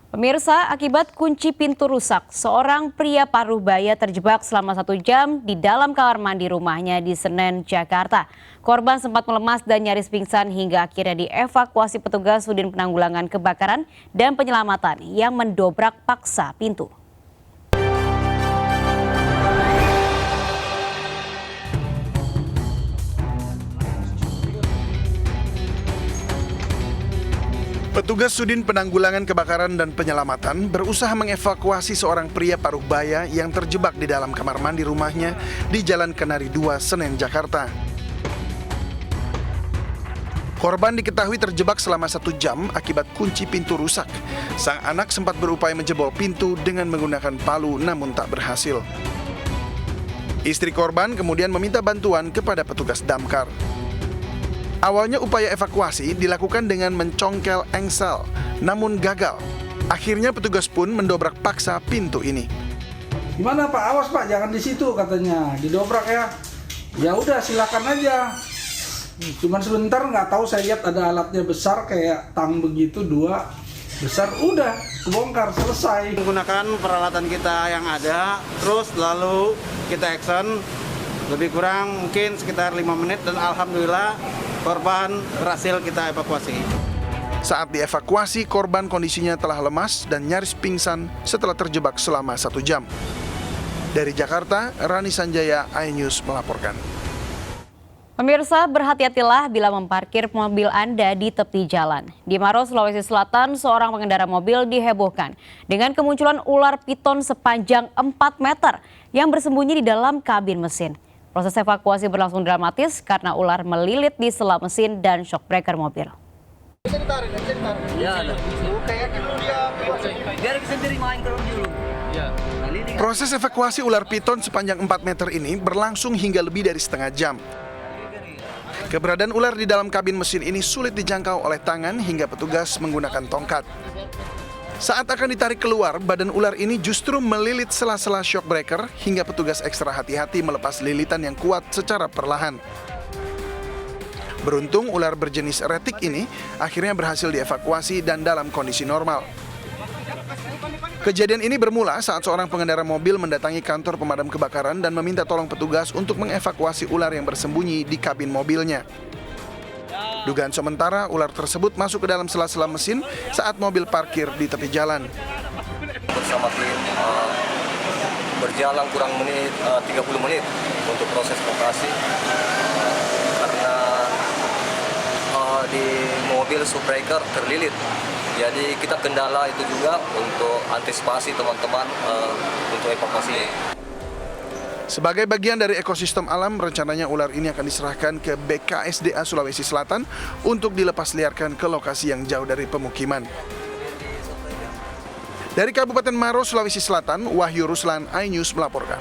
Pemirsa, akibat kunci pintu rusak, seorang pria paruh baya terjebak selama 1 jam di dalam kamar mandi rumahnya di Senen, Jakarta. Korban sempat melemas dan nyaris pingsan hingga akhirnya dievakuasi petugas Sudin Penanggulangan Kebakaran dan Penyelamatan yang mendobrak paksa pintu. Petugas Sudin Penanggulangan Kebakaran dan Penyelamatan berusaha mengevakuasi seorang pria paruh baya yang terjebak di dalam kamar mandi rumahnya di Jalan Kenari 2, Senen, Jakarta. Korban diketahui terjebak selama 1 jam akibat kunci pintu rusak. Sang anak sempat berupaya menjebol pintu dengan menggunakan palu namun tak berhasil. Istri korban kemudian meminta bantuan kepada petugas damkar. Awalnya upaya evakuasi dilakukan dengan mencongkel engsel, namun gagal. Akhirnya petugas pun mendobrak paksa pintu ini. Gimana Pak? Awas Pak, jangan di situ katanya, didobrak ya. Ya udah silakan aja. Cuman sebentar nggak tahu saya lihat ada alatnya besar kayak tang begitu 2 besar, udah kebongkar selesai. Menggunakan peralatan kita yang ada, terus lalu kita action lebih kurang mungkin sekitar 5 menit dan alhamdulillah korban berhasil kita evakuasi. Saat dievakuasi, korban kondisinya telah lemas dan nyaris pingsan setelah terjebak selama 1 jam. Dari Jakarta, Rani Sanjaya, iNews melaporkan. Pemirsa, berhati-hatilah bila memparkir mobil Anda di tepi jalan. Di Maros, Sulawesi Selatan, seorang pengendara mobil dihebohkan dengan kemunculan ular piton sepanjang 4 meter yang bersembunyi di dalam kabin mesin. Proses evakuasi berlangsung dramatis karena ular melilit di sela mesin dan shock breaker mobil. Proses evakuasi ular piton sepanjang 4 meter ini berlangsung hingga lebih dari setengah jam. Keberadaan ular di dalam kabin mesin ini sulit dijangkau oleh tangan hingga petugas menggunakan tongkat. Saat akan ditarik keluar, badan ular ini justru melilit sela-sela shock breaker hingga petugas ekstra hati-hati melepas lilitan yang kuat secara perlahan. Beruntung ular berjenis retik ini akhirnya berhasil dievakuasi dan dalam kondisi normal. Kejadian ini bermula saat seorang pengendara mobil mendatangi kantor pemadam kebakaran dan meminta tolong petugas untuk mengevakuasi ular yang bersembunyi di kabin mobilnya. Dugaan sementara, ular tersebut masuk ke dalam sela-sela mesin saat mobil parkir di tepi jalan. Bersama tim berjalan kurang 30 menit untuk proses evakuasi karena di mobil subbreaker terlilit. Jadi kita kendala itu juga untuk antisipasi teman-teman untuk evakuasi. Sebagai bagian dari ekosistem alam, rencananya ular ini akan diserahkan ke BKSDA Sulawesi Selatan untuk dilepas liarkan ke lokasi yang jauh dari pemukiman. Dari Kabupaten Maros, Sulawesi Selatan, Wahyu Ruslan, iNews melaporkan.